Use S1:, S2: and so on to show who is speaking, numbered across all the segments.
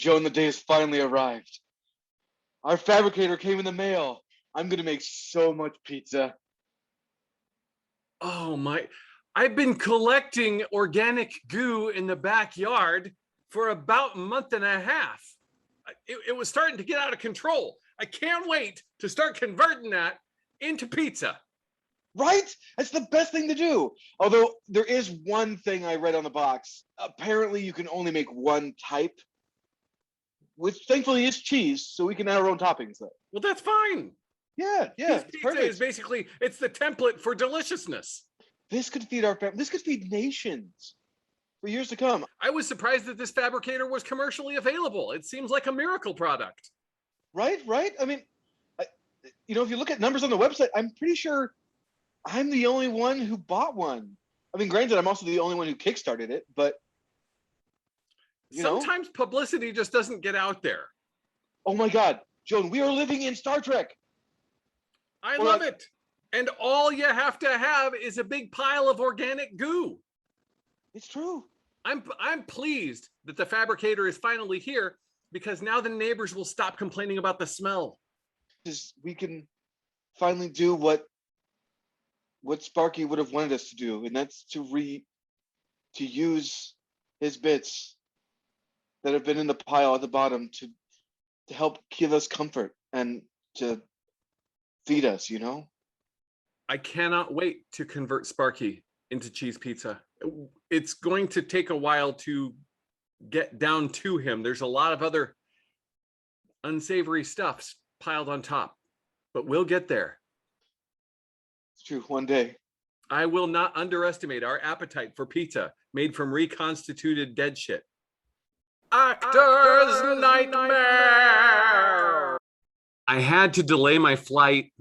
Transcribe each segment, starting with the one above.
S1: Joan, the day has finally arrived. Our fabricator came in the mail. I'm gonna make so much pizza.
S2: Oh my, I've been collecting organic goo in the backyard for about a month and a half. It was starting to get out of control. I can't wait to start converting that into pizza.
S1: Right? That's the best thing to do. Although there is one thing I read on the box. Apparently you can only make one type, which thankfully is cheese, so we can add our own toppings though.
S2: Well, that's fine.
S1: Yeah,
S2: Cheese
S1: it's
S2: pizza
S1: perfect.
S2: is basically, it's the template for deliciousness.
S1: This could feed our family. This could feed nations for years to come.
S2: I was surprised that this fabricator was commercially available. It seems like a miracle product.
S1: Right? I mean, if you look at numbers on the website, I'm pretty sure I'm the only one who bought one. I mean, granted, I'm also the only one who kickstarted it, but
S2: sometimes publicity just doesn't get out there.
S1: Oh my God, Joan, we are living in Star Trek.
S2: I love it. And all you have to have is a big pile of organic goo.
S1: It's true.
S2: I'm pleased that the fabricator is finally here, because now the neighbors will stop complaining about the smell.
S1: Because we can finally do what Sparky would have wanted us to do, and that's to use his bits that have been in the pile at the bottom to help give us comfort and to feed us,
S2: I cannot wait to convert Sparky into cheese pizza. It's going to take a while to get down to him. There's a lot of other unsavory stuff piled on top, but we'll get there.
S1: It's true, one day.
S2: I will not underestimate our appetite for pizza made from reconstituted dead shit. Actor's nightmare! I had to delay my flight.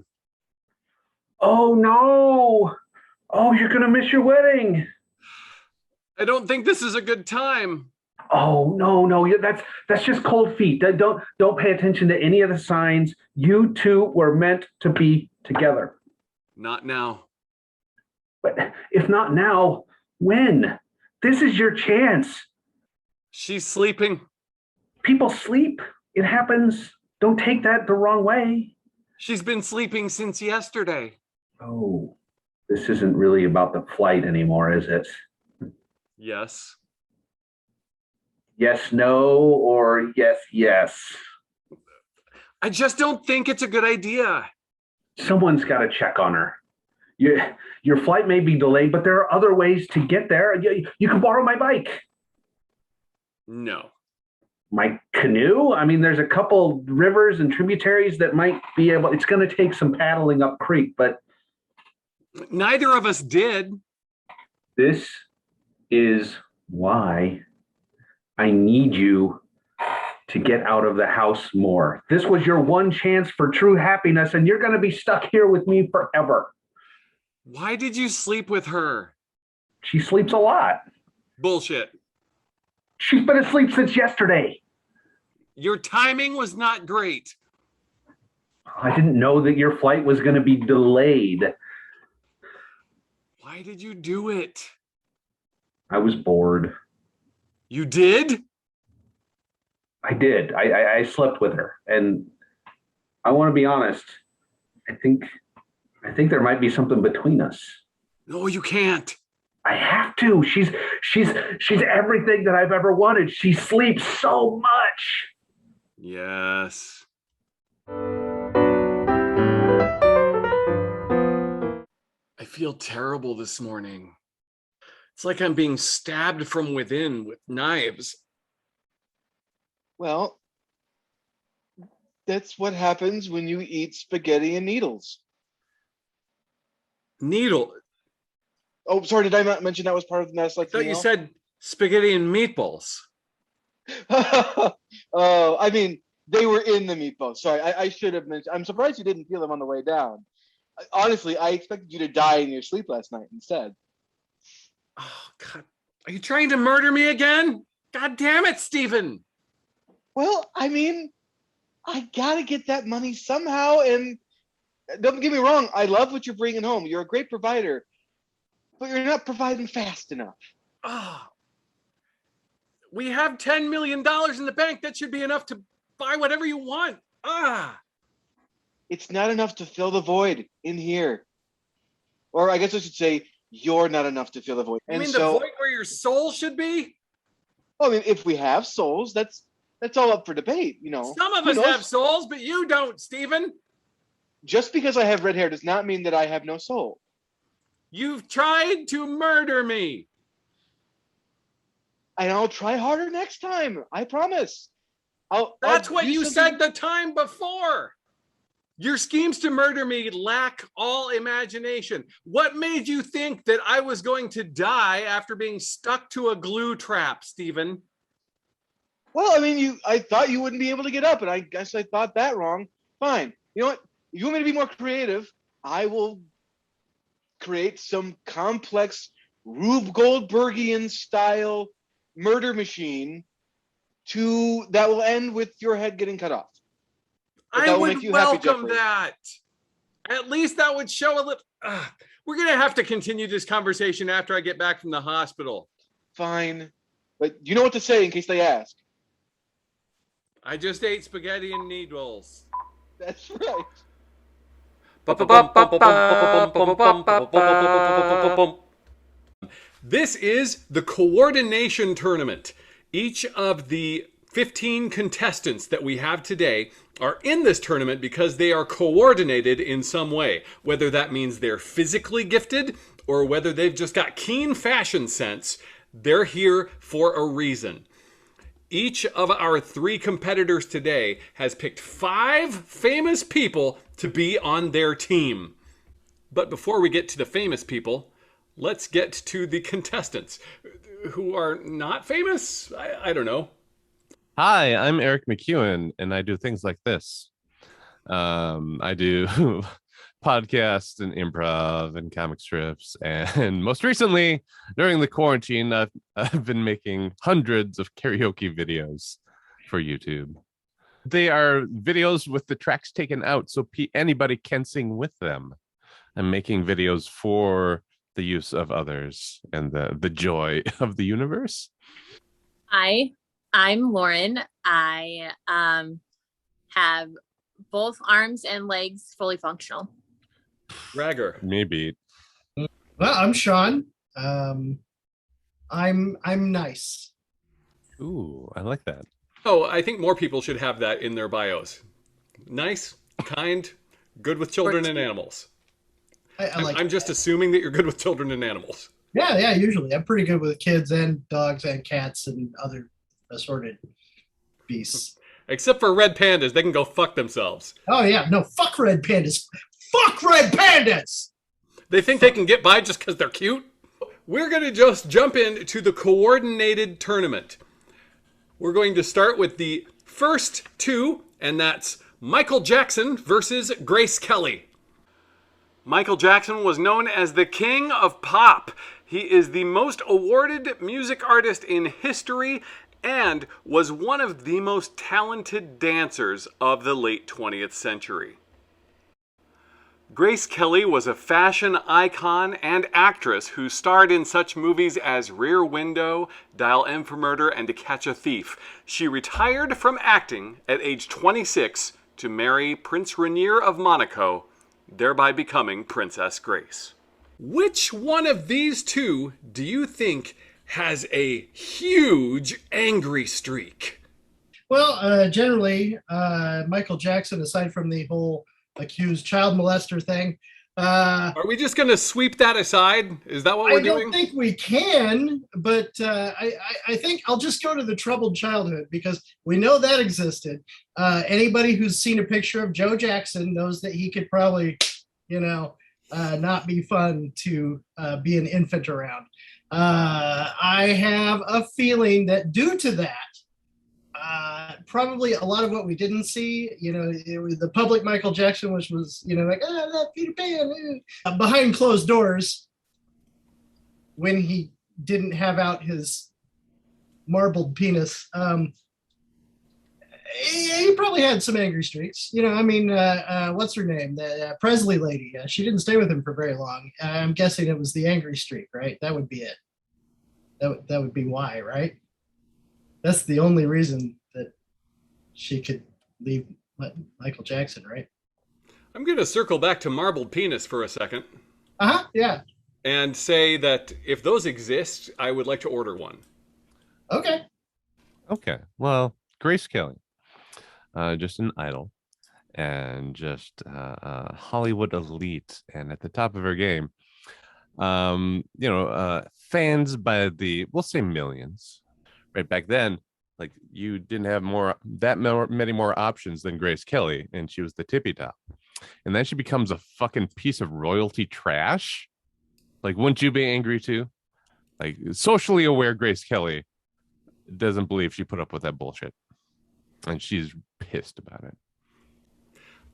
S3: Oh no! Oh, you're gonna miss your wedding.
S2: I don't think this is a good time.
S3: Oh no! That's just cold feet. Don't pay attention to any of the signs. You two were meant to be together.
S2: Not now.
S3: But if not now, when? This is your chance.
S2: She's sleeping.
S3: People sleep. It happens. Don't take that the wrong way.
S2: She's been sleeping since yesterday.
S3: Oh, this isn't really about the flight anymore, is it?
S2: Yes.
S3: Yes, no, or yes.
S2: I just don't think it's a good idea.
S3: Someone's got to check on her. Your flight may be delayed, but there are other ways to get there. You can borrow my bike.
S2: No.
S3: My canoe? I mean, there's a couple rivers and tributaries that might be able, it's going to take some paddling up creek, but
S2: neither of us did.
S3: This is why I need you to get out of the house more. This was your one chance for true happiness, and you're going to be stuck here with me forever.
S2: Why did you sleep with her?
S3: She sleeps a lot.
S2: Bullshit.
S3: She's been asleep since yesterday.
S2: Your timing was not great.
S3: I didn't know that your flight was going to be delayed.
S2: Why did you do it?
S3: I was bored.
S2: You did?
S3: I did. I slept with her, and I want to be honest. I think there might be something between us.
S2: No, you can't.
S3: I have to. She's everything that I've ever wanted. She sleeps so much.
S2: Yes. I feel terrible this morning. It's like I'm being stabbed from within with knives.
S1: Well, that's what happens when you eat spaghetti and needles.
S2: Needle?
S1: Oh, sorry, did I not mention that was part of the nest? Like,
S2: I thought you said spaghetti and meatballs.
S1: Oh, I mean, they were in the meatballs. Sorry, I should have mentioned. I'm surprised you didn't feel them on the way down. Honestly, I expected you to die in your sleep last night instead.
S2: Oh, God. Are you trying to murder me again? God damn it, Stephen.
S1: Well, I mean, I gotta get that money somehow. And don't get me wrong, I love what you're bringing home. You're a great provider, but you're not providing fast enough.
S2: Oh. We have $10 million in the bank. That should be enough to buy whatever you want.
S1: It's not enough to fill the void in here. Or I guess I should say, you're not enough to fill the void.
S2: You
S1: And
S2: mean
S1: so,
S2: the void where your soul should be?
S1: I mean, if we have souls, that's all up for debate, you know.
S2: Some of
S1: Who
S2: us
S1: knows?
S2: have souls, but you don't, Stephen.
S1: Just because I have red hair does not mean that I have no soul.
S2: You've tried to murder me.
S1: And I'll try harder next time. I promise.
S2: That's
S1: I'll
S2: what
S1: do
S2: you
S1: something-
S2: said the time before. Your schemes to murder me lack all imagination. What made you think that I was going to die after being stuck to a glue trap, Stephen?
S1: Well, I mean, I thought you wouldn't be able to get up, and I guess I thought that wrong. Fine. You know what? If you want me to be more creative, I will create some complex Rube Goldbergian style murder machine that will end with your head getting cut off. But
S2: I
S1: that will
S2: would
S1: make you happy,
S2: welcome
S1: Jeffrey.
S2: that. At least that would show a little. We're going to have to continue this conversation after I get back from the hospital.
S1: Fine. But you know what to say in case they ask.
S2: I just ate spaghetti and noodles.
S1: That's right.
S2: This is the coordination tournament. Each of the 15 contestants that we have today are in this tournament because they are coordinated in some way, whether that means they're physically gifted or whether they've just got keen fashion sense. They're here for a reason. Each of our 3 competitors today has picked 5 famous people to be on their team. But before we get to the famous people, let's get to the contestants who are not famous. I don't know.
S4: Hi, I'm Eric McEwen, and I do things like this. I do podcasts and improv and comic strips, and most recently, during the quarantine, I've been making hundreds of karaoke videos for YouTube. They are videos with the tracks taken out, so anybody can sing with them. I'm making videos for the use of others and the joy of the universe.
S5: Hi, I'm Lauren. I have both arms and legs fully functional.
S2: Ragger.
S4: Maybe.
S6: Well, I'm Sean. I'm nice.
S4: Ooh, I like that.
S2: Oh, I think more people should have that in their bios. Nice, kind, good with children and animals. I'm just assuming that you're good with children and animals.
S6: Yeah, usually. I'm pretty good with kids and dogs and cats and other assorted beasts.
S2: Except for red pandas, they can go fuck themselves.
S6: Oh, yeah. No, fuck red pandas. Fuck red pandas!
S2: They think they can get by just because they're cute? We're going to just jump into the coordinated tournament. We're going to start with the first 2, and that's Michael Jackson versus Grace Kelly. Michael Jackson was known as the King of Pop. He is the most awarded music artist in history and was one of the most talented dancers of the late 20th century. Grace Kelly was a fashion icon and actress who starred in such movies as Rear Window, Dial M for Murder, and To Catch a Thief. She retired from acting at age 26 to marry Prince Rainier of Monaco, thereby becoming Princess Grace. Which one of these 2 do you think has a huge angry streak?
S6: Well, generally, Michael Jackson, aside from the whole accused child molester thing.
S2: Are we just going to sweep that aside? Is that what we're doing?
S6: I don't think we can, but I think I'll just go to the troubled childhood because we know that existed. Anybody who's seen a picture of Joe Jackson knows that he could probably, not be fun to be an infant around. I have a feeling that due to that, probably a lot of what we didn't see, it was the public Michael Jackson, which was, that Peter Pan, behind closed doors, when he didn't have out his marbled penis, he probably had some angry streaks. What's her name? The Presley lady. She didn't stay with him for very long. I'm guessing it was the angry streak, right? That would be it. That would be why, right? That's the only reason that she could leave Michael Jackson, right?
S2: I'm going to circle back to marbled penis for a second
S6: Uh-huh. Yeah.
S2: and say that if those exist, I would like to order one.
S6: Okay.
S4: Okay. Well, Grace Kelly, just an idol and just Hollywood elite and at the top of her game. Fans by we'll say millions. Right back then, like you didn't have many more options than Grace Kelly, and she was the tippy top. And then she becomes a fucking piece of royalty trash. Like, wouldn't you be angry too? Like, socially aware Grace Kelly doesn't believe she put up with that bullshit, and she's pissed about it.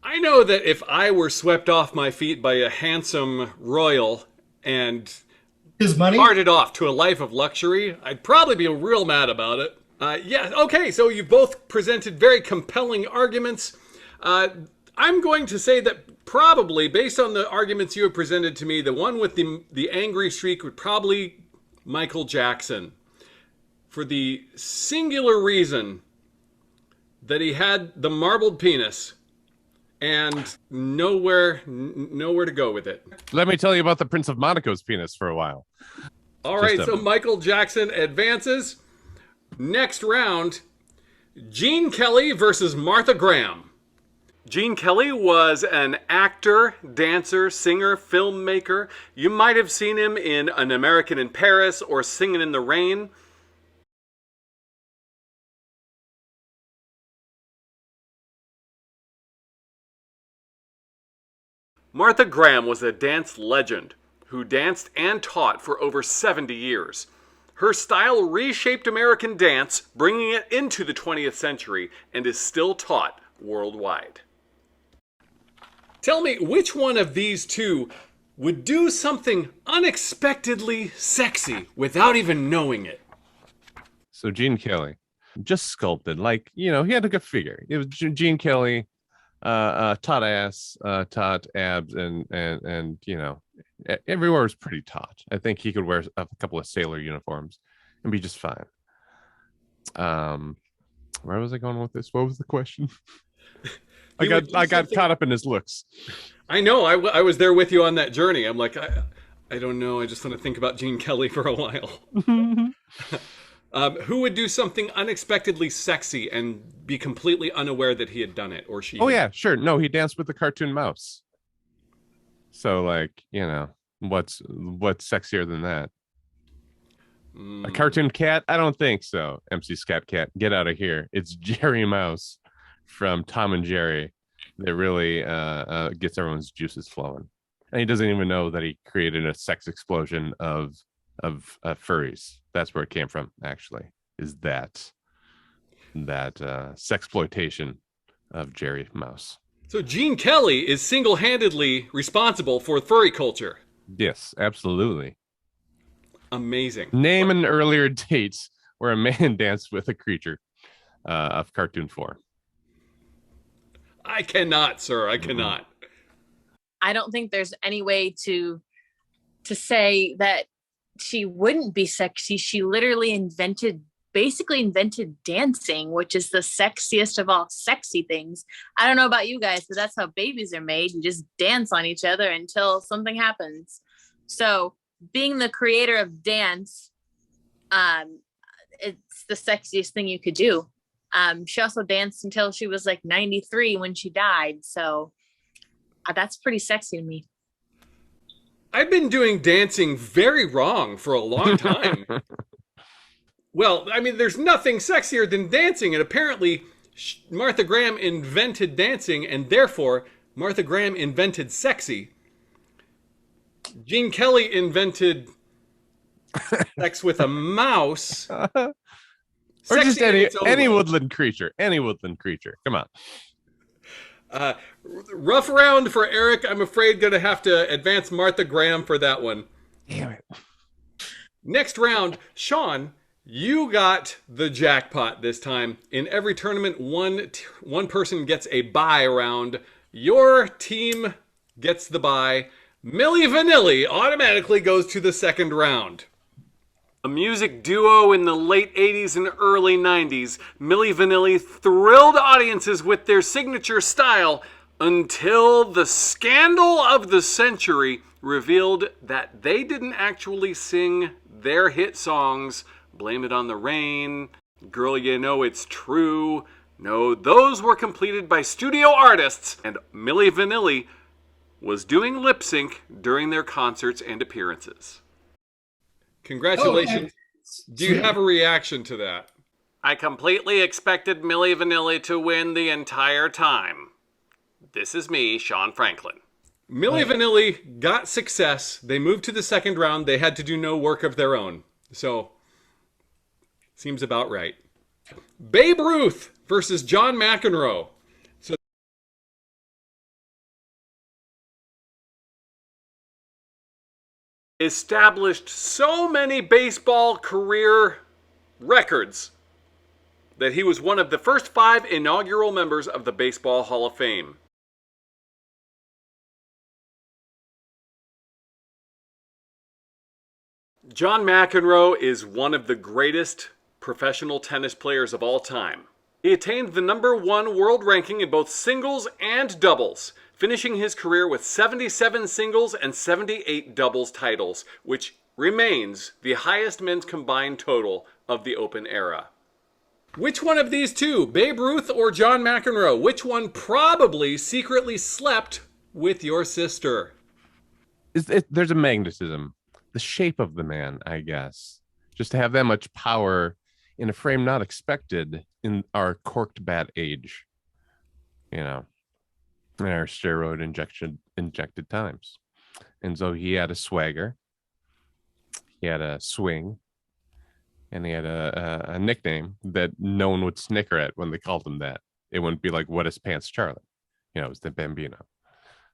S2: I know that if I were swept off my feet by a handsome royal and
S6: his money
S2: carted off to a life of luxury, I'd probably be real mad about it. Yeah, okay, so you've both presented very compelling arguments. I'm going to say that probably, based on the arguments you have presented to me, the one with the angry streak would probably Michael Jackson. For the singular reason that he had the marbled penis and nowhere to go with it.
S4: Let me tell you about the Prince of Monaco's penis for a while.
S2: All right, so Michael Jackson advances. Next round, Gene Kelly versus Martha Graham. Gene Kelly was an actor, dancer, singer, filmmaker. You might have seen him in An American in Paris or Singing in the Rain. Martha Graham was a dance legend who danced and taught for over 70 years. Her style reshaped American dance, bringing it into the 20th century, and is still taught worldwide. Tell me, which one of these two would do something unexpectedly sexy without even knowing it?
S4: So Gene Kelly, just sculpted, like, he had a good figure. It was Gene Kelly, taut ass, taut abs, and everywhere was pretty taut. I think he could wear a couple of sailor uniforms and be just fine. Where was I going with this? What was the question? I got caught up in his looks.
S2: I know. I was there with you on that journey. I'm like, I don't know. I just want to think about Gene Kelly for a while. Who would do something unexpectedly sexy and be completely unaware that he had done it or she?
S4: Oh, yeah, sure. No, he danced with the cartoon mouse. So, like, what's sexier than that? A cartoon cat? I don't think so. MC Scat Cat, get out of here. It's Jerry Mouse from Tom and Jerry that really gets everyone's juices flowing. And he doesn't even know that he created a sex explosion of furries. That's where it came from, actually, is that sexploitation of Jerry Mouse.
S2: So Gene Kelly is single-handedly responsible for furry culture.
S4: Yes, absolutely.
S2: Amazing.
S4: Name an earlier date where a man danced with a creature of cartoon form.
S2: I cannot, sir. I cannot.
S5: I don't think there's any way to say that she wouldn't be sexy. She literally basically invented dancing, which is the sexiest of all sexy things. I don't know about you guys, but that's how babies are made. You just dance on each other until something happens. So being the creator of dance, it's the sexiest thing you could do. She also danced until she was like 93 when she died. So that's pretty sexy to me.
S2: I've been doing dancing very wrong for a long time. Well, I mean, there's nothing sexier than dancing. And apparently Martha Graham invented dancing, and therefore Martha Graham invented sexy. Gene Kelly invented sex with a mouse.
S4: Or just any woodland creature. Any woodland creature. Come on.
S2: Rough round for Eric. I'm afraid going to have to advance Martha Graham for that one.
S4: Damn it.
S2: Next round, Sean, you got the jackpot this time. In every tournament, one person gets a bye round. Your team gets the bye. Milli Vanilli automatically goes to the second round. A music duo in the late 80s and early 90s, Milli Vanilli thrilled audiences with their signature style until the scandal of the century revealed that they didn't actually sing their hit songs, Blame It on the Rain, Girl You Know It's True. No, those were completed by studio artists, and Milli Vanilli was doing lip sync during their concerts and appearances. Congratulations. Do you have a reaction to that? I completely expected Milli Vanilli to win the entire time. This is me, Sean Franklin. Milli Vanilli got success. They moved to the second round. They had to do no work of their own. So, seems about right. Babe Ruth versus John McEnroe. Established so many baseball career records that he was one of the first 5 inaugural members of the Baseball Hall of Fame. John McEnroe is one of the greatest professional tennis players of all time. He attained the #1 world ranking in both singles and doubles, finishing his career with 77 singles and 78 doubles titles, which remains the highest men's combined total of the Open era. Which one of these two, Babe Ruth or John McEnroe, which one probably secretly slept with your sister?
S4: There's a magnetism, the shape of the man, I guess. Just to have that much power in a frame not expected in our corked bat age, in our steroid injected times. And so he had a swagger, he had a swing, and he had a nickname that no one would snicker at when they called him that. It wouldn't be like, what is Pants Charlie? It was the Bambino.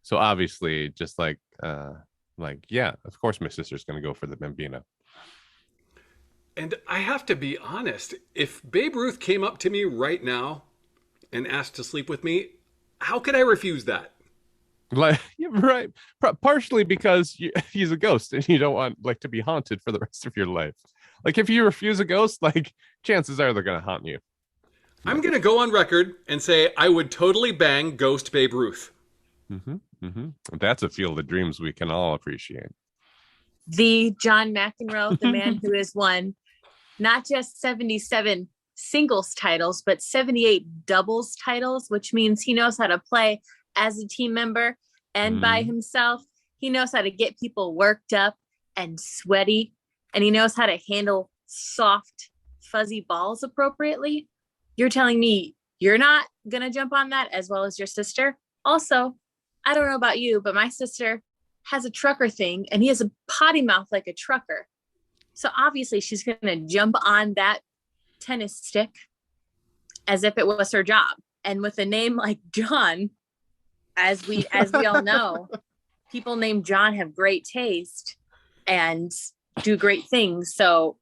S4: So obviously, just yeah, of course my sister's going to go for the Bambino.
S2: And I have to be honest, if Babe Ruth came up to me right now and asked to sleep with me, how could I refuse that?
S4: Right. Partially because he's a ghost and you don't want to be haunted for the rest of your life. If you refuse a ghost, chances are they're going to haunt you.
S2: I'm going to go on record and say I would totally bang Ghost Babe Ruth.
S4: Mm-hmm. Mm-hmm. That's a field of dreams we can all appreciate.
S5: The John McEnroe, the man who has won not just 77 singles titles, but 78 doubles titles, which means he knows how to play as a team member and by himself. He knows how to get people worked up and sweaty, and he knows how to handle soft, fuzzy balls appropriately. You're telling me you're not going to jump on that as well as your sister? Also, I don't know about you, but my sister has a trucker thing and he has a potty mouth like a trucker. So obviously she's going to jump on that tennis stick as if it was her job. And with a name like John, as we all know, people named John have great taste and do great things. So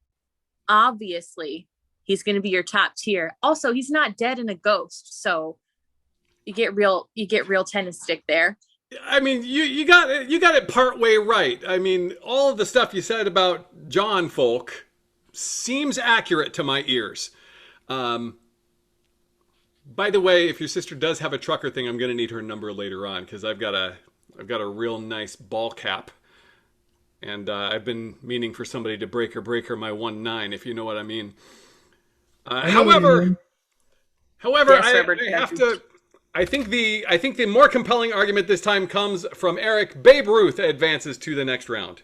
S5: obviously he's going to be your top tier. Also, he's not dead and a ghost. So you get real tennis stick there.
S2: I mean, you got it part way right. I mean, all of the stuff you said about John folk seems accurate to my ears. By the way, if your sister does have a trucker thing, I'm going to need her number later on because I've got a real nice ball cap, and I've been meaning for somebody to break her my 1.9, if you know what I mean. However, yes, I think the more compelling argument this time comes from Eric. Babe Ruth advances to the next round.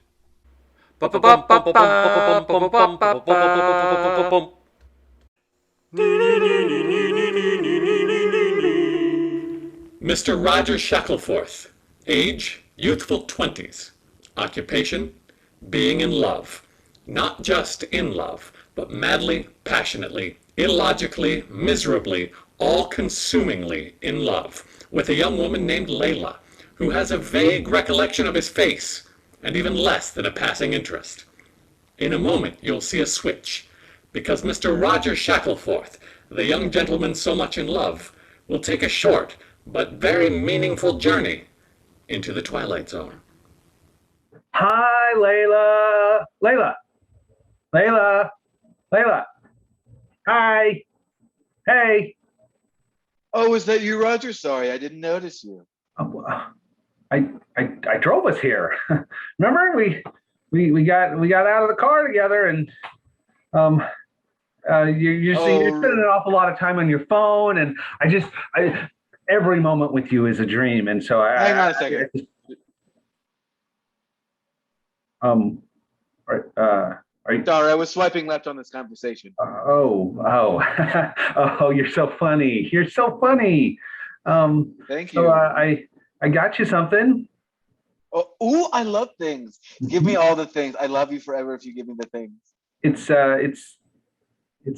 S2: Mr. Roger Shackelforth, age youthful 20s, occupation being in love, not just in love, but madly, passionately, illogically, miserably, all-consumingly in love with a young woman named Layla, who has a vague recollection of his face and even less than a passing interest. In a moment you'll see a switch, because Mr. Roger Shackelforth, the young gentleman so much in love, will take a short but very meaningful journey into the Twilight Zone.
S3: Hi, Layla. Layla, Layla. Hi. Hey.
S1: Oh, is that you, Roger? Sorry, I didn't notice you.
S3: I drove us here. Remember we got out of the car together, and you're spending an awful lot of time on your phone, and every moment with you is a dream, and so
S1: Hang on a second.
S3: Are you?
S1: Sorry, I was swiping left on this conversation.
S3: Oh, oh, you're so funny. You're so funny.
S1: Thank
S3: So
S1: you.
S3: I got you something.
S1: Oh, ooh, I love things. Give me all the things. I love you forever if you give me the things.
S3: It's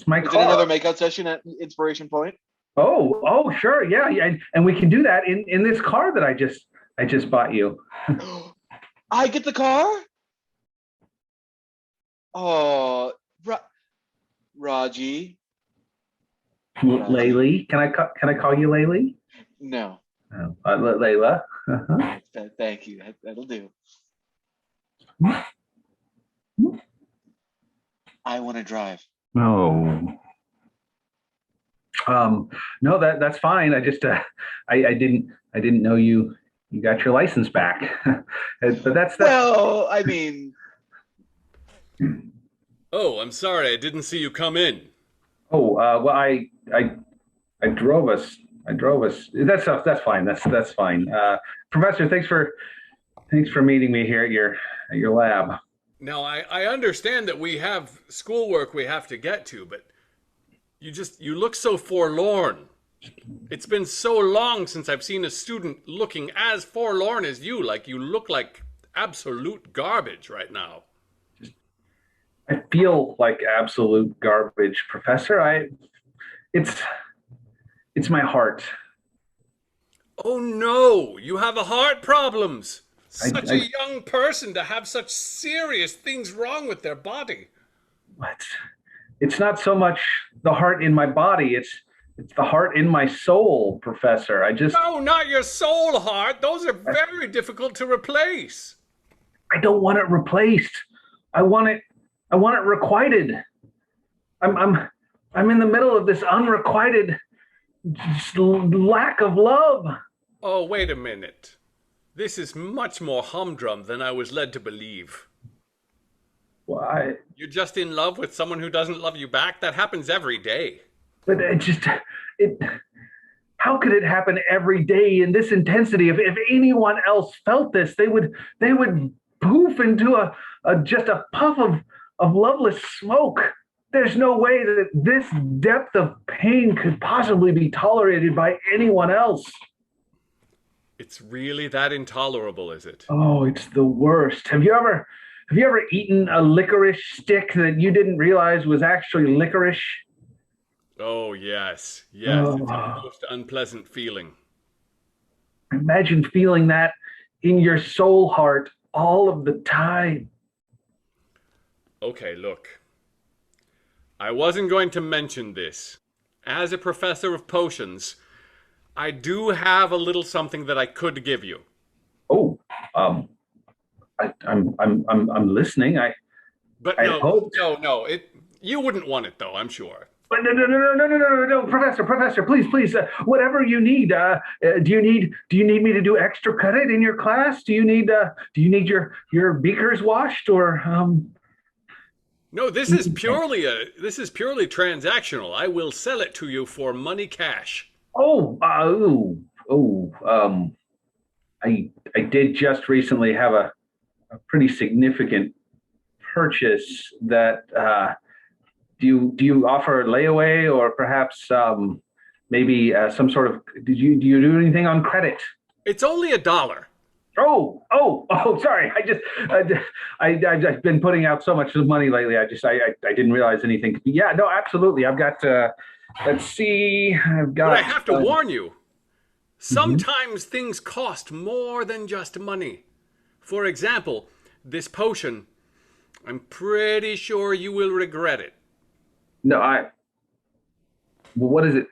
S3: my
S1: Is it
S3: car.
S1: another makeout session at Inspiration Point?
S3: Oh, sure, yeah, and we can do that in this car that I just bought you.
S1: I get the car? Oh, Raji.
S3: Laylee, can I call you Laylee?
S1: No.
S3: Oh, Layla. Uh-huh.
S1: Thank you. That'll do. I want to drive.
S3: No. No, that's fine. I just I didn't know you got your license back. But that's
S1: Well, I mean,
S2: Oh, I'm sorry. I didn't see you come in.
S3: oh well I drove us. That's fine. That's fine. Professor, thanks for meeting me here at your lab.
S2: Now, I understand that we have schoolwork we have to get to, but you look so forlorn. It's been so long since I've seen a student looking as forlorn as you. Like, you look like absolute garbage right now.
S3: I feel like absolute garbage, Professor. It's my heart.
S2: Oh no, you have a heart problems. Such
S3: I-
S2: a young person to have such serious things wrong with their body.
S3: What? It's not so much the heart in my body. It's the heart in my soul, Professor.
S2: No, not your soul heart. Those are very difficult to replace.
S3: I don't want it replaced. I want it requited. I'm in the middle of this unrequited lack of love.
S2: Oh, wait a minute. This is much more humdrum than I was led to believe.
S3: Why?
S2: You're just in love with someone who doesn't love you back? That happens every day.
S3: But how could it happen every day in this intensity? If anyone else felt this, they would poof into just a puff of loveless smoke. There's no way that this depth of pain could possibly be tolerated by anyone else.
S2: It's really that intolerable, is it?
S3: Oh, it's the worst. Have you ever eaten a licorice stick that you didn't realize was actually licorice?
S2: Oh, yes. Yes,
S3: Oh.
S2: It's a most unpleasant feeling.
S3: Imagine feeling that in your soul heart all of the time.
S2: Okay, look. I wasn't going to mention this. As a professor of potions, I do have a little something that I could give you.
S3: Oh, I'm listening.
S2: But
S3: I
S2: no,
S3: hoped.
S2: no, you wouldn't want it though, I'm sure.
S3: But no, Professor, please, whatever you need. Do you need me to do extra credit in your class? Do you need your beakers washed or
S2: No, this is purely transactional. I will sell it to you for money cash.
S3: I did just recently have a pretty significant purchase that do you offer layaway or perhaps maybe some sort of do you do anything on credit?
S2: It's only $1.
S3: Oh, sorry. I've been putting out so much money lately. I didn't realize anything. Yeah, no, absolutely. I've got let's see.
S2: But I have to warn you. Sometimes things cost more than just money. For example, this potion, I'm pretty sure you will regret it.
S3: No, what does it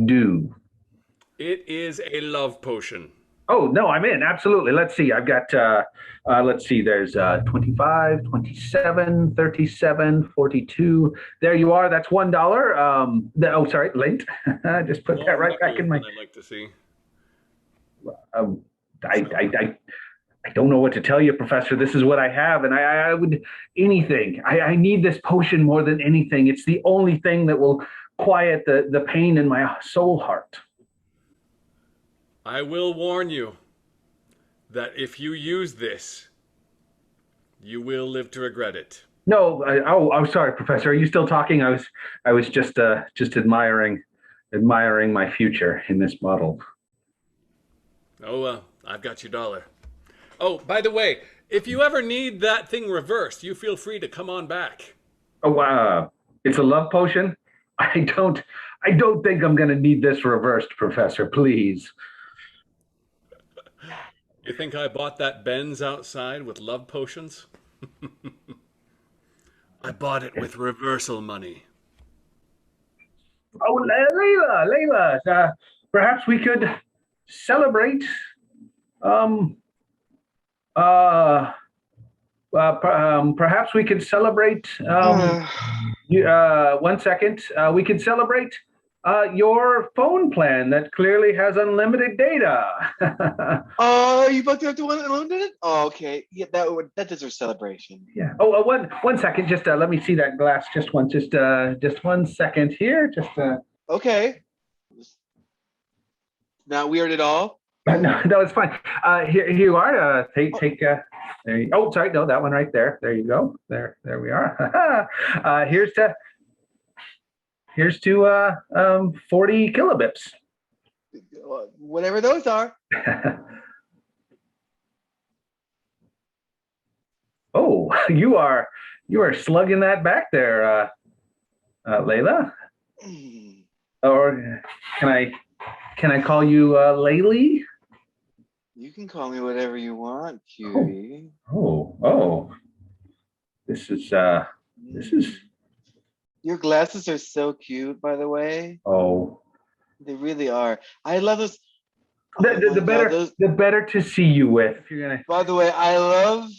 S3: do?
S2: It is a love potion.
S3: Oh, no, I'm in. Absolutely. Let's see. I've got, let's see, there's 25, 27, 37, 42. There you are. That's $1. Oh, sorry, late. Just put that
S2: More
S3: right back
S2: knuckles
S3: in my.
S2: than I'd like to see.
S3: Um, I don't know what to tell you, Professor. This is what I have, and I would anything. I need this potion more than anything. It's the only thing that will quiet the pain in my soul heart.
S2: I will warn you that if you use this, you will live to regret it.
S3: No, oh, sorry, Professor. Are you still talking? I was just admiring my future in this model.
S2: Oh, well, I've got your dollar. Oh, by the way, if you ever need that thing reversed, you feel free to come on back.
S3: Oh, it's a love potion. I don't think I'm going to need this reversed, Professor. Please.
S2: You think I bought that Benz outside with love potions? I bought it with reversal money.
S3: Oh, Layla, perhaps we could celebrate. Uh, Perhaps we could celebrate. One second. We could celebrate your phone plan that clearly has unlimited data.
S1: Oh, you both have to one alone did it? Oh, okay. Yeah, that deserves celebration.
S3: Yeah. Oh, one second. Just let me see that glass. Just 1 second here. Just.
S1: Okay. Not weird at all.
S3: No, it's fine. Here you are. Take. There you, oh, sorry. No, that one right there. There you go. There we are. Here's to 40 kilobips.
S1: Whatever those are.
S3: Oh, you are slugging that back there, Layla. Or can I call you Laylee?
S1: You can call me whatever you want, cutie.
S3: Oh. This is.
S1: Your glasses are so cute, by the way.
S3: Oh.
S1: They really are. I love those.
S3: The better to see you with. If you're gonna.
S1: By the way, I love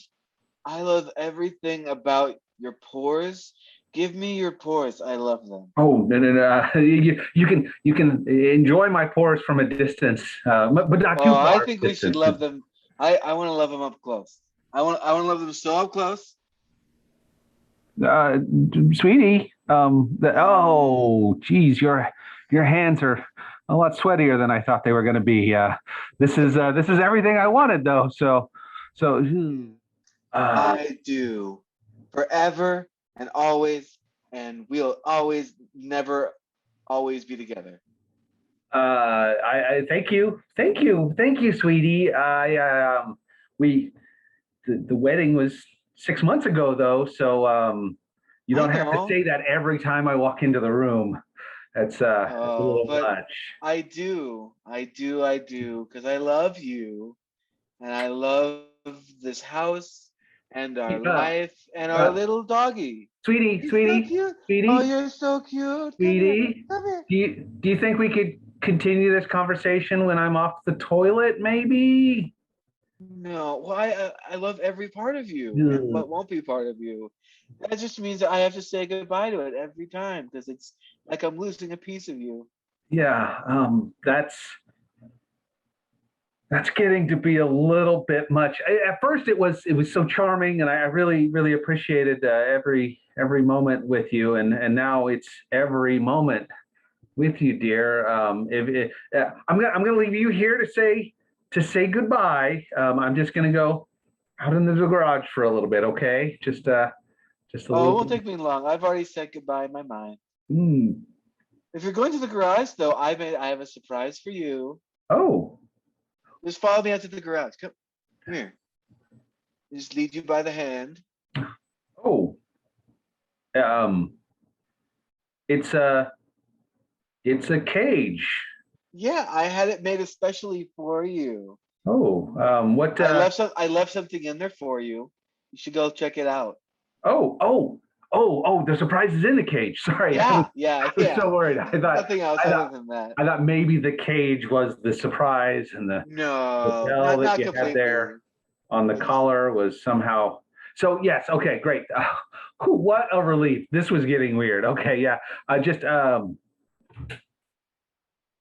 S1: everything about your pores. Give me your pores. I love them.
S3: Oh, no. You can enjoy my pores from a distance, but not too far.
S1: I think we should love them. I want to love them up close. I want to love them so up close.
S3: Sweetie, geez, your hands are a lot sweatier than I thought they were going to be. This is everything I wanted, though. So.
S1: I do, forever and always, and we'll always, never, always be together.
S3: I thank you, sweetie. The wedding was 6 months ago, though, so you don't have to say that every time I walk into the room. That's a little much.
S1: I do, because I love you, and I love this house and our life and our little doggy.
S3: Sweetie,
S1: So cute. Oh, you're so cute.
S3: Sweetie,
S1: Come here.
S3: Do you think we could continue this conversation when I'm off the toilet, maybe?
S1: No, well, I love every part of you, but won't be part of you. That just means that I have to say goodbye to it every time because it's like I'm losing a piece of you.
S3: Yeah, that's getting to be a little bit much. At first, it was so charming, and I really appreciated every moment with you, and now it's every moment with you, dear. I'm gonna leave you here to say goodbye. I'm just gonna go out into the garage for a little bit, okay? Just a little.
S1: It won't take me long. I've already said goodbye in my mind.
S3: Mm.
S1: If you're going to the garage, though, I have a surprise for you.
S3: Oh.
S1: Just follow me out to the garage. Come here. Just lead you by the hand.
S3: Oh. It's a cage.
S1: Yeah, I had it made especially for you.
S3: Oh, what?
S1: I left something in there for you. You should go check it out.
S3: Oh, Oh, the surprise is in the cage. Sorry, I was so worried. I thought
S1: Nothing else other than that.
S3: I thought maybe the cage was the surprise, and the
S1: No,
S3: bell that
S1: not
S3: you
S1: completely.
S3: had there on the collar was somehow. So yes, okay, great. What a relief. This was getting weird. Okay, yeah. I just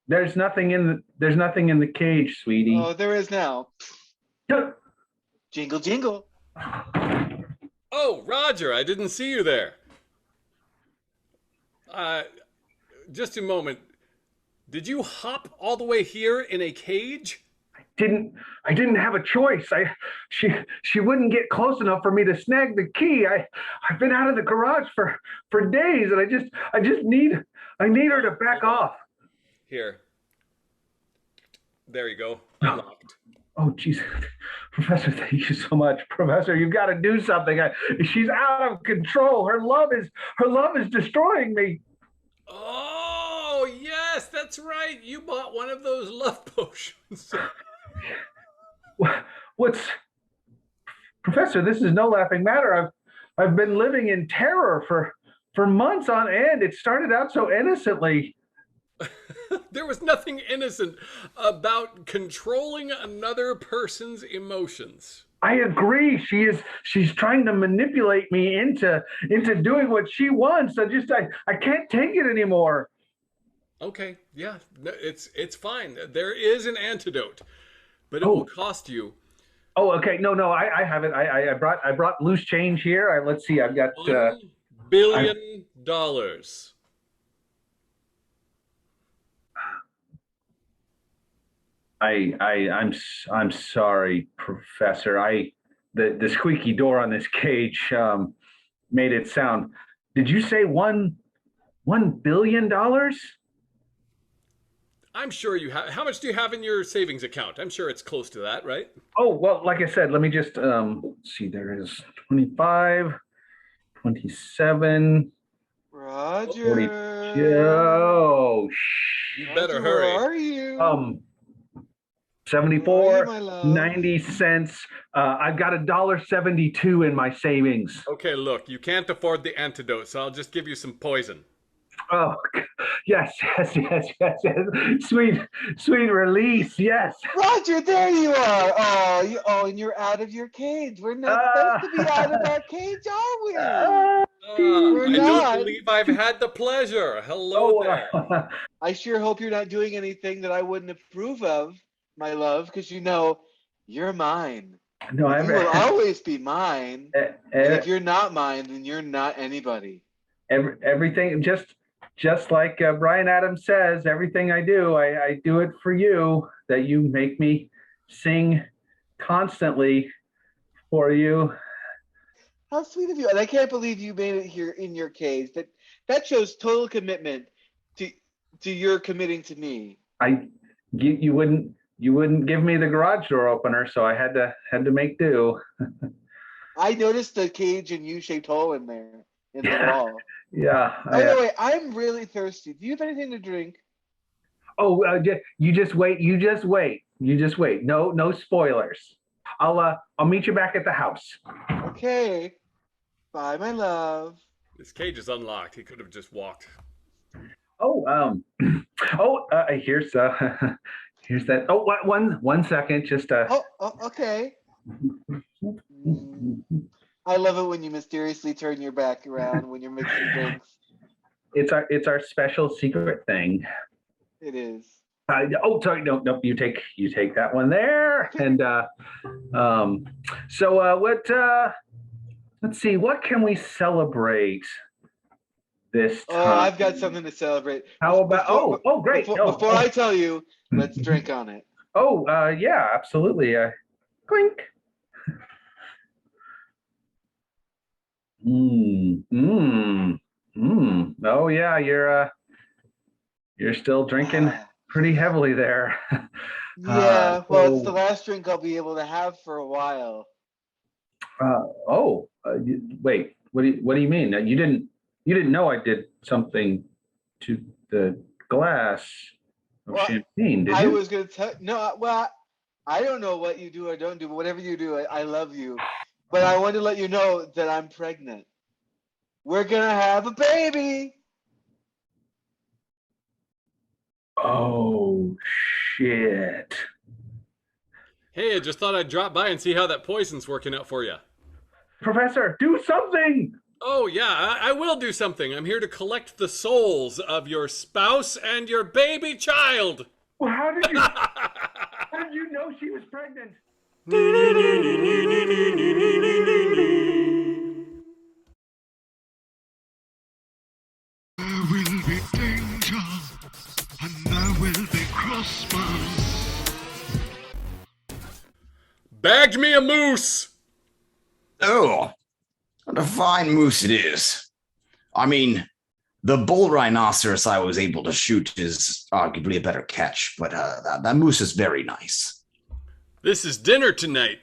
S3: there's nothing in the cage, sweetie.
S1: Oh, there is now. Jingle, jingle.
S2: Oh, Roger, I didn't see you there. Just a moment. Did you hop all the way here in a cage?
S3: I didn't have a choice. She wouldn't get close enough for me to snag the key. I've been out of the garage for days, and I just need her to back off.
S2: Here. There you go. Unlocked.
S3: Oh, geez. Professor, thank you so much. Professor, you've got to do something. She's out of control. Her love is destroying me.
S2: Oh, yes, that's right. You bought one of those love potions.
S3: Professor, this is no laughing matter. I've been living in terror for months on end. It started out so innocently.
S2: There was nothing innocent about controlling another person's emotions.
S3: I agree. She's trying to manipulate me into doing what she wants. I can't take it anymore.
S2: Okay, yeah, it's fine. There is an antidote, but it will cost you.
S3: Oh, okay. No, I have it. I brought loose change here. Let's see. I've got
S2: $1 billion.
S3: I'm sorry, Professor. The squeaky door on this cage made it sound. Did you say $1 billion?
S2: I'm sure you have. How much do you have in your savings account? I'm sure it's close to that, right?
S3: Oh, well, like I said, let me just see. There is 25, 27.
S1: Roger.
S3: 42. Oh,
S2: You better
S1: Roger,
S2: hurry.
S1: Where are you?
S3: 74,
S1: my love?
S3: 90 cents. I've got $1.72 in my savings.
S2: Okay, look, you can't afford the antidote, so I'll just give you some poison.
S3: Oh, yes. Sweet release, yes.
S1: Roger, there you are. And you're out of your cage. We're not supposed to be out of our cage, are we?
S2: I
S1: We're not.
S2: don't believe I've had the pleasure. Hello there.
S1: I sure hope you're not doing anything that I wouldn't approve of, my love, because you're mine.
S3: No,
S1: You will always be mine. And if you're not mine, then you're not anybody.
S3: Everything, just like Brian Adams says, everything I do, I do it for you, that you make me sing constantly for you.
S1: How sweet of you. And I can't believe you made it here in your cage. That shows total commitment to your committing to me.
S3: You wouldn't give me the garage door opener, so I had to make do.
S1: I noticed the cage and U-shaped hole in there in the wall.
S3: Yeah.
S1: By the way, I'm really thirsty. Do you have anything to drink?
S3: Oh, you just wait. No spoilers. I'll meet you back at the house.
S1: Okay. Bye, my love.
S2: This cage is unlocked. He could have just walked.
S3: Here's that. Oh, one second. Just
S1: okay. I love it when you mysteriously turn your back around when you're mixing drinks.
S3: It's our special secret thing.
S1: It is.
S3: Sorry. No. You take that one there. And so what? Let's see. What can we celebrate this time?
S1: Oh, I've got something to celebrate.
S3: How about? Great.
S1: Before I tell you, let's drink on it.
S3: Oh, yeah, absolutely. Clink. Oh yeah, you're still drinking pretty heavily there.
S1: Yeah, well, it's the last drink I'll be able to have for a while.
S3: Wait, what do you mean? You didn't know I did something to the glass of champagne, did you?
S1: I was gonna tell I don't know what you do or don't do, but whatever you do, I love you. But I wanted to let you know that I'm pregnant. We're gonna have a baby.
S3: Oh, shit.
S2: Hey, I just thought I'd drop by and see how that poison's working out for you.
S3: Professor, do something!
S2: Oh, yeah, I will do something. I'm here to collect the souls of your spouse and your baby child.
S3: Well, how did you know she was pregnant?
S7: There will be danger, and there will be crossbows.
S2: Bagged me a moose.
S8: Oh, what a fine moose it is. I mean, the bull rhinoceros I was able to shoot is arguably a better catch, but that moose is very nice.
S2: This is dinner tonight.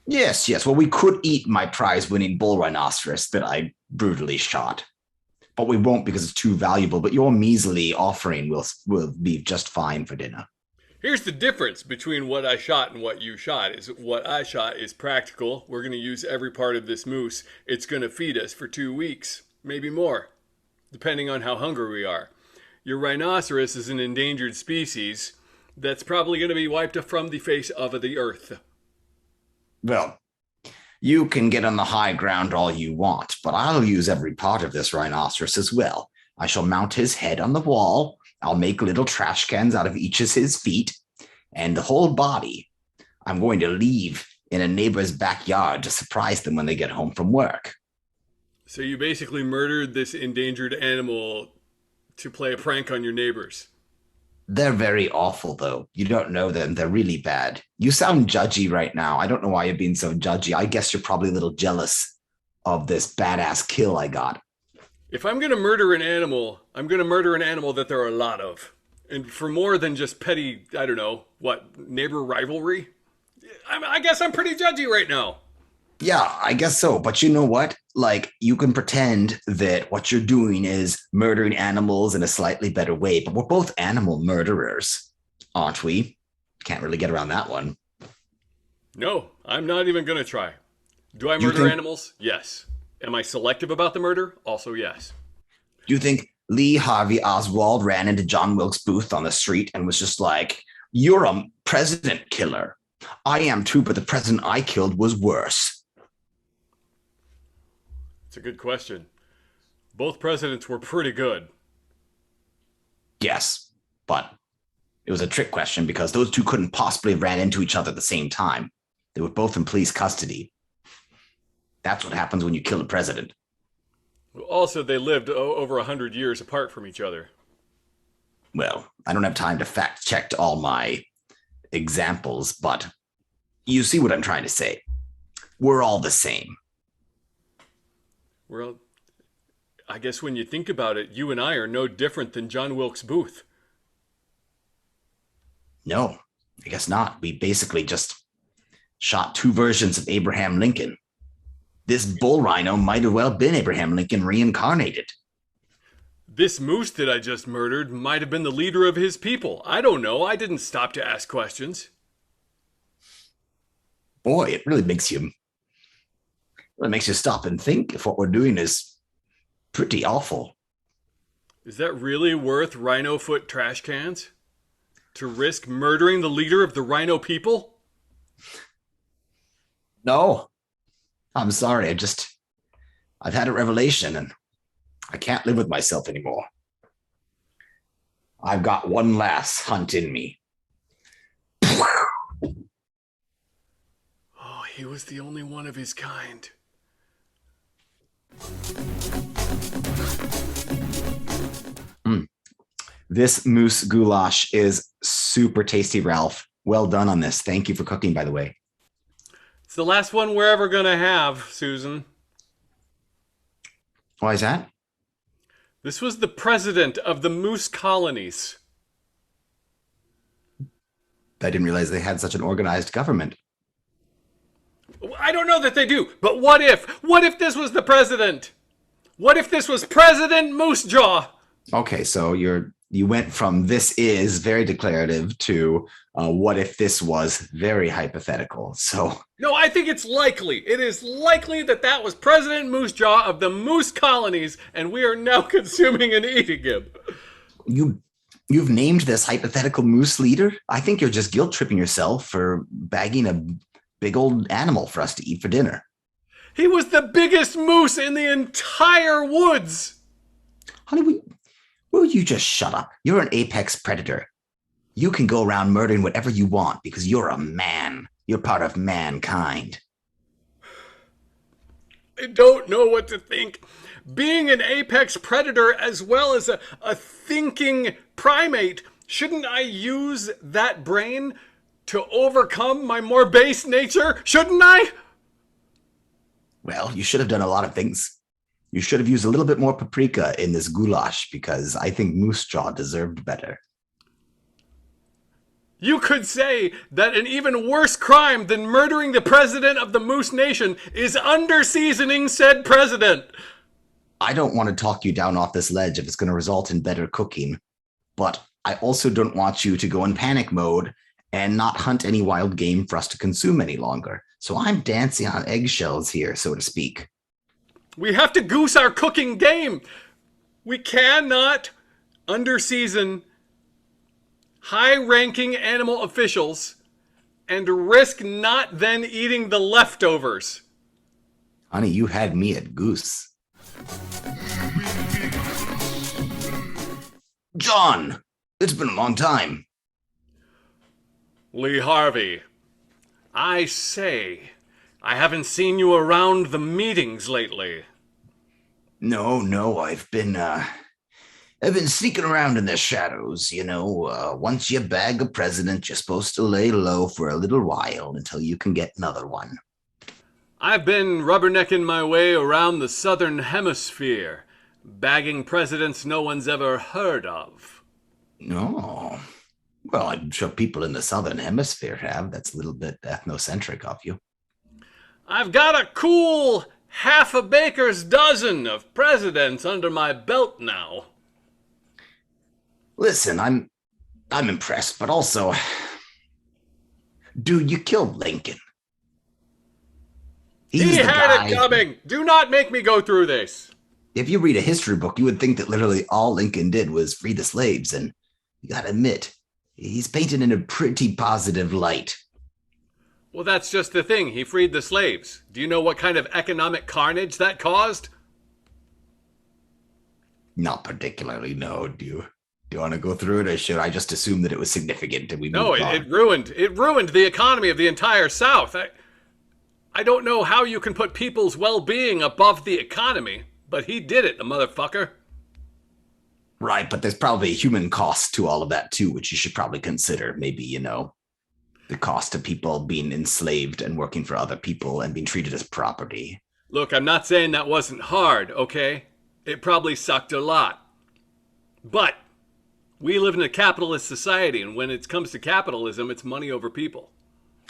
S8: Yes. Well, we could eat my prize-winning bull rhinoceros that I brutally shot. But we won't because it's too valuable, but your measly offering will be just fine for dinner.
S2: Here's the difference between what I shot and what you shot. Is what I shot is practical. We're going to use every part of this moose. It's going to feed us for 2 weeks, maybe more, depending on how hungry we are. Your rhinoceros is an endangered species that's probably going to be wiped from the face of the earth.
S8: Well, you can get on the high ground all you want, but I'll use every part of this rhinoceros as well. I shall mount his head on the wall. I'll make little trash cans out of each of his feet, and the whole body I'm going to leave in a neighbor's backyard to surprise them when they get home from work.
S2: So you basically murdered this endangered animal to play a prank on your neighbors.
S8: They're very awful, though. You don't know them. They're really bad. You sound judgy right now. I don't know why you're being so judgy. I guess you're probably a little jealous of this badass kill I got.
S2: If I'm going to murder an animal, I'm going to murder an animal that there are a lot of. And for more than just petty, I don't know, neighbor rivalry? I guess I'm pretty judgy right now.
S8: Yeah, I guess so. But you know what? Like, you can pretend that what you're doing is murdering animals in a slightly better way, but we're both animal murderers, aren't we? Can't really get around that one.
S2: No, I'm not even going to try. Do I murder animals? Yes. Am I selective about the murder? Also, yes.
S8: Do you think Lee Harvey Oswald ran into John Wilkes Booth on the street and was just like, "You're a president killer"? I am too, but the president I killed was worse.
S2: It's a good question. Both presidents were pretty good.
S8: Yes, but it was a trick question because those two couldn't possibly have ran into each other at the same time. They were both in police custody. That's what happens when you kill a president.
S2: Also, they lived over 100 years apart from each other.
S8: Well, I don't have time to fact check all my examples, but you see what I'm trying to say. We're all the same.
S2: Well, I guess when you think about it, you and I are no different than John Wilkes Booth.
S8: No, I guess not. We basically just shot two versions of Abraham Lincoln. This bull rhino might have well been Abraham Lincoln reincarnated.
S2: This moose that I just murdered might have been the leader of his people. I don't know. I didn't stop to ask questions.
S8: Boy, it really makes you stop and think if what we're doing is pretty awful.
S2: Is that really worth rhino foot trash cans? To risk murdering the leader of the rhino people?
S8: No, I'm sorry. I've had a revelation and I can't live with myself anymore. I've got one last hunt in me.
S2: Oh, he was the only one of his kind.
S8: This moose goulash is super tasty, Ralph. Well done on this. Thank you for cooking, by the way.
S2: It's the last one we're ever going to have, Susan.
S8: Why is that?
S2: This was the president of the moose colonies.
S8: I didn't realize they had such an organized government.
S2: I don't know that they do, but what if? What if this was the president? What if this was President Moosejaw?
S8: Okay, so you're You went from this is very declarative to what if this was very hypothetical. So
S2: No, I think it's likely. It is likely that that was President Moosejaw of the Moose Colonies, and we are now consuming and eating him.
S8: you've named this hypothetical moose leader. I think you're just guilt tripping yourself for bagging a big old animal for us to eat for dinner.
S2: He was the biggest moose in the entire woods.
S8: Honey, will you just shut up? You're an apex predator. You can go around murdering whatever you want because you're a man. You're part of mankind.
S2: I don't know what to think. Being an apex predator as well as a thinking primate, shouldn't I use that brain to overcome my more base nature? Shouldn't I?
S8: Well, you should have done a lot of things. You should have used a little bit more paprika in this goulash because I think Moose Jaw deserved better.
S2: You could say that an even worse crime than murdering the president of the Moose Nation is under-seasoning said president.
S8: I don't want to talk you down off this ledge if it's going to result in better cooking, but I also don't want you to go in panic mode and not hunt any wild game for us to consume any longer. So I'm dancing on eggshells here, so to speak.
S2: We have to goose our cooking game. We cannot under-season high-ranking animal officials and risk not then eating the leftovers.
S8: Honey, you had me at goose. John, it's been a long time.
S2: Lee Harvey, I say, I haven't seen you around the meetings lately.
S8: No, I've been sneaking around in the shadows, you know. Once you bag a president, you're supposed to lay low for a little while until you can get another one.
S2: I've been rubbernecking my way around the southern hemisphere, bagging presidents no one's ever heard of.
S8: No. Well, I'm sure people in the southern hemisphere have. That's a little bit ethnocentric of you.
S2: I've got a cool half a baker's dozen of presidents under my belt now.
S8: Listen, I'm impressed, but also, dude, you killed Lincoln.
S2: He had it coming. Do not make me go through this.
S8: If you read a history book, you would think that literally all Lincoln did was free the slaves, and you gotta admit, he's painted in a pretty positive light.
S2: Well, that's just the thing. He freed the slaves. Do you know what kind of economic carnage that caused?
S8: Not particularly, no. Do you want to go through it, or should I just assume that it was significant and we
S2: No,
S8: moved on?
S2: it ruined the economy of the entire South. I don't know how you can put people's well-being above the economy, but he did it, the motherfucker.
S8: Right, but there's probably a human cost to all of that too, which you should probably consider. Maybe, you know, the cost of people being enslaved and working for other people and being treated as property.
S2: Look, I'm not saying that wasn't hard, okay? It probably sucked a lot. But we live in a capitalist society, and when it comes to capitalism, it's money over people.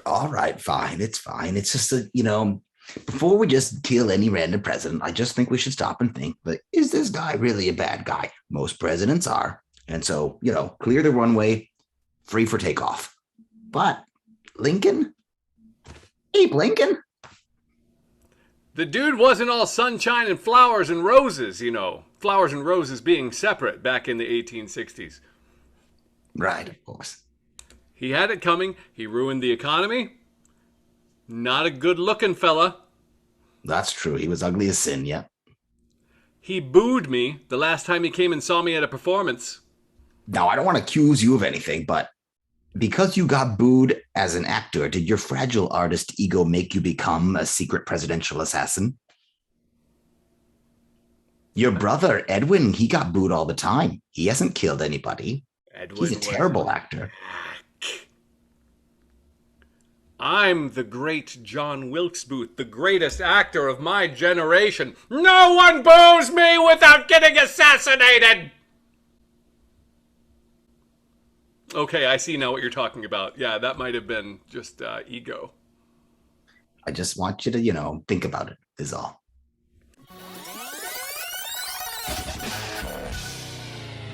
S8: All right, fine. It's fine. It's just that, you know, before we just kill any random president, I just think we should stop and think, but is this guy really a bad guy? Most presidents are. And so, you know, clear the runway, free for takeoff. But Lincoln? Abe Lincoln?
S2: The dude wasn't all sunshine and flowers and roses, you know. Flowers and roses being separate back in the 1860s.
S8: Right, of course.
S2: He had it coming. He ruined the economy. Not a good-looking fella.
S8: That's true. He was ugly as sin, yeah.
S2: He booed me the last time he came and saw me at a performance.
S8: Now, I don't want to accuse you of anything, but because you got booed as an actor, did your fragile artist ego make you become a secret presidential assassin? Your brother, Edwin, he got booed all the time. He hasn't killed anybody. He's a terrible actor.
S2: I'm the great John Wilkes Booth, the greatest actor of my generation. No one boos me without getting assassinated! Okay, I see now what you're talking about. Yeah, that might have been just ego.
S8: I just want you to, you know, think about it, is all.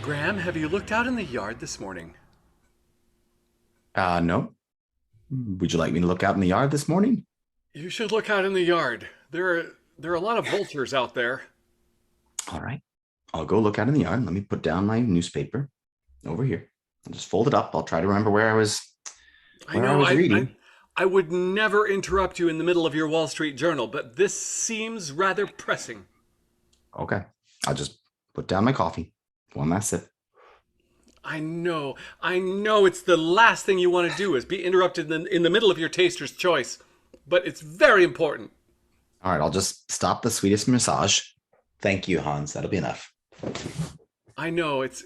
S2: Graham, have you looked out in the yard this morning?
S8: No. Would you like me to look out in the yard this morning?
S2: You should look out in the yard. There are a lot of vultures out there.
S8: All right. I'll go look out in the yard. Let me put down my newspaper over here. I'll just fold it up. I'll try to remember where I was reading.
S2: I would never interrupt you in the middle of your Wall Street Journal, but this seems rather pressing.
S8: Okay. I'll just put down my coffee. One last sip.
S2: I know it's the last thing you want to do is be interrupted in the middle of your taster's choice, but it's very important.
S8: All right. I'll just stop the sweetest massage. Thank you, Hans. That'll be enough.
S2: I know it's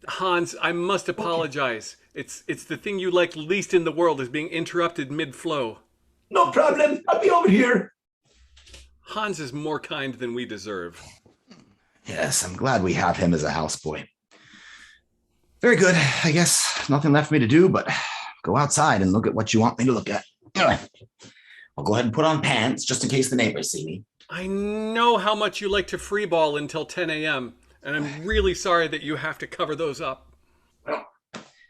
S2: Hans. I must apologize. It's the thing you like least in the world is being interrupted mid-flow.
S8: No problem. I'll be over here.
S2: Hans is more kind than we deserve.
S8: Yes, I'm glad we have him as a houseboy. Very good. I guess nothing left for me to do but go outside and look at what you want me to look at. I'll go ahead and put on pants just in case the neighbors see me.
S2: I know how much you like to freeball until 10 a.m., and I'm really sorry that you have to cover those up.
S8: Well,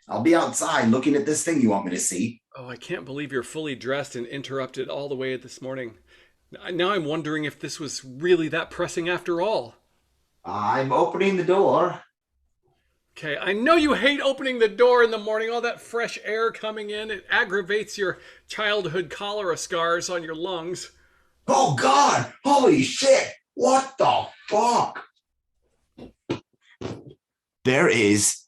S8: I'll be outside looking at this thing you want me to see.
S2: Oh, I can't believe you're fully dressed and interrupted all the way this morning. Now I'm wondering if this was really that pressing after all.
S8: I'm opening the door.
S2: Okay, I know you hate opening the door in the morning, all that fresh air coming in. It aggravates your childhood cholera scars on your lungs.
S8: Oh, God. Holy shit. What the fuck? There is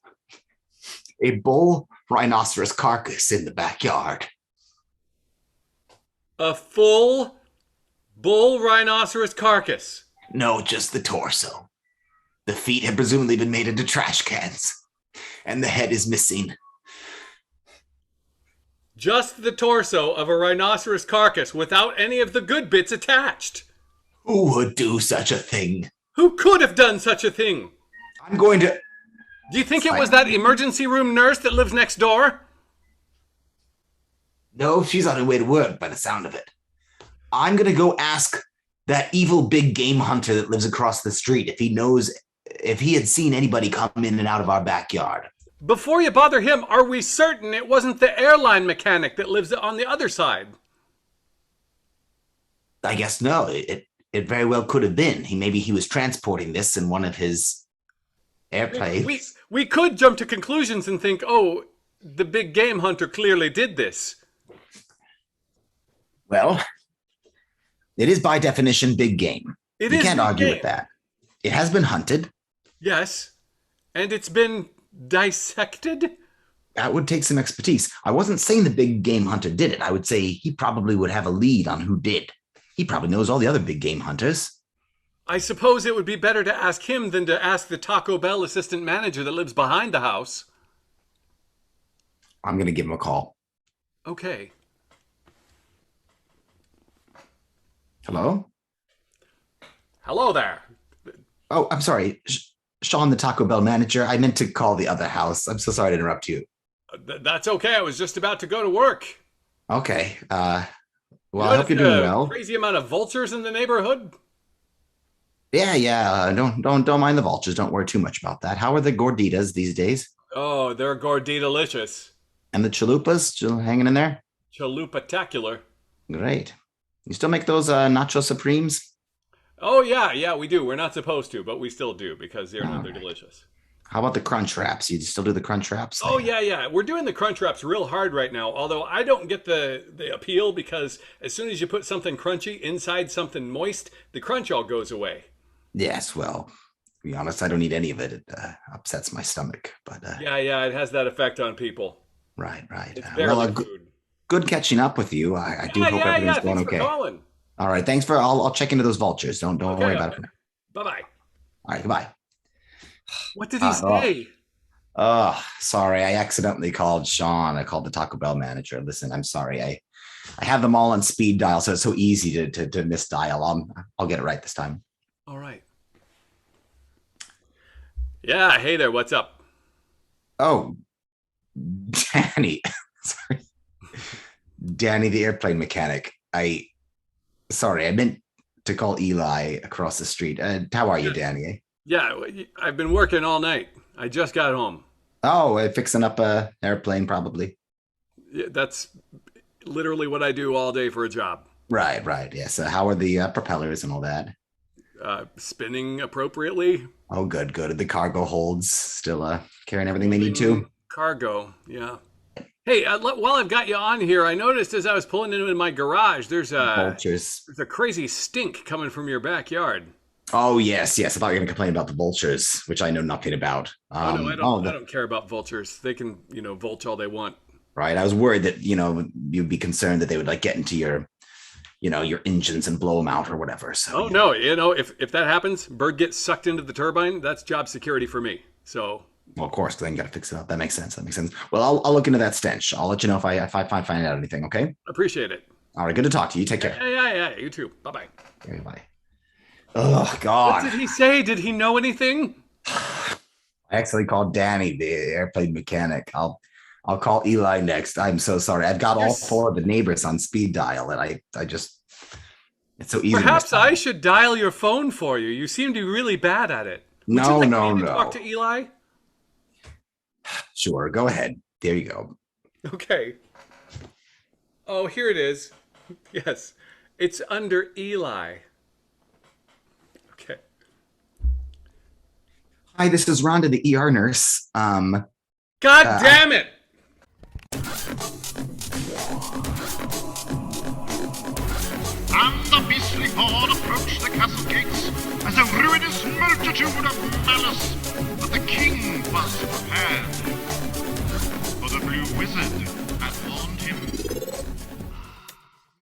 S8: a bull rhinoceros carcass in the backyard.
S2: A full bull rhinoceros carcass?
S8: No, just the torso. The feet have presumably been made into trash cans, and the head is missing.
S2: Just the torso of a rhinoceros carcass without any of the good bits attached.
S8: Who would do such a thing?
S2: Who could have done such a thing?
S8: I'm going to...
S2: Do you think it was that emergency room nurse that lives next door?
S8: No, she's on her way to work by the sound of it. I'm going to go ask that evil big game hunter that lives across the street if he had seen anybody come in and out of our backyard.
S2: Before you bother him, are we certain it wasn't the airline mechanic that lives on the other side?
S8: I guess no. It very well could have been. Maybe he was transporting this in one of his airplanes.
S2: We could jump to conclusions and think, oh, the big game hunter clearly did this.
S8: Well, it is by definition big game. You can't argue with that. It has been hunted.
S2: Yes. And it's been dissected?
S8: That would take some expertise. I wasn't saying the big game hunter did it. I would say he probably would have a lead on who did. He probably knows all the other big game hunters.
S2: I suppose it would be better to ask him than to ask the Taco Bell assistant manager that lives behind the house.
S8: I'm going to give him a call.
S2: Okay.
S8: Hello?
S2: Hello there.
S8: Oh, I'm sorry. Sean, the Taco Bell manager. I meant to call the other house. I'm so sorry to interrupt you.
S2: That's okay. I was just about to go to work.
S8: Okay. Well, I hope you're doing well.
S2: Crazy amount of vultures in the neighborhood.
S8: Yeah. Don't mind the vultures. Don't worry too much about that. How are the gorditas these days?
S2: Oh, they're gordita-licious.
S8: And the chalupas still hanging in there?
S2: Chalupa-tacular.
S8: Great. You still make those nacho supremes?
S2: Oh, yeah, we do. We're not supposed to, but we still do because they're delicious.
S8: How about the crunch wraps? You still do the crunch wraps?
S2: Oh, yeah. We're doing the crunch wraps real hard right now, although I don't get the appeal because as soon as you put something crunchy inside something moist, the crunch all goes away.
S8: Yes, well, to be honest, I don't eat any of it. It upsets my stomach. But
S2: Yeah, it has that effect on people.
S8: Right.
S2: It's barely food.
S8: Good catching up with you. I do hope everything's going okay.
S2: Thanks for calling.
S8: All right. Thanks for. I'll check into those vultures. Don't worry about it.
S2: Bye-bye.
S8: All right. Goodbye.
S2: What did he say?
S8: Oh, sorry. I accidentally called Sean. I called the Taco Bell manager. Listen, I'm sorry. I have them all on speed dial, so it's so easy to misdial. I'll get it right this time.
S2: All right. Yeah. Hey there. What's up?
S8: Oh, Danny. Sorry. Danny, the airplane mechanic. Sorry, I meant to call Eli across the street. How are you, Danny?
S2: Yeah, I've been working all night. I just got home.
S8: Oh, fixing up a airplane, probably.
S2: Yeah, that's literally what I do all day for a job.
S8: Right, right. Yes. How are the propellers and all that?
S2: Spinning appropriately.
S8: Oh, good, good. The cargo holds still carrying everything they need to.
S2: Cargo, yeah. Hey, while I've got you on here, I noticed as I was pulling into my garage, there's
S8: Vultures.
S2: a crazy stink coming from your backyard.
S8: Oh, yes, yes. I thought you were going to complain about the vultures, which I know nothing about.
S2: Oh no, I don't care about vultures. They can, vulture all they want.
S8: Right. I was worried that, you'd be concerned that they would like get into your engines and blow them out or whatever. So.
S2: Oh no, if that happens, bird gets sucked into the turbine. That's job security for me. So.
S8: Well, of course, then you got to fix it up. That makes sense. Well, I'll look into that stench. I'll let you know if I find out anything. Okay.
S2: Appreciate it.
S8: All right. Good to talk to you. Take care.
S2: Yeah. You too. Bye.
S8: Okay, bye. Oh God.
S2: What did he say? Did he know anything?
S8: I actually called Danny, the airplane mechanic. I'll call Eli next. I'm so sorry. I've got all 4 of the neighbors on speed dial, and I just it's so easy.
S2: Perhaps I should dial your phone for you. You seem to be really bad at it.
S8: No.
S2: Talk to Eli.
S8: Sure, go ahead. There you go.
S2: Okay. Oh, here it is. Yes, it's under Eli. Okay.
S8: Hi, this is Rhonda, the ER nurse.
S2: God damn it!
S7: And the beastly horde approached the castle gates as a ruinous multitude of malice, but the king was prepared. For the blue wizard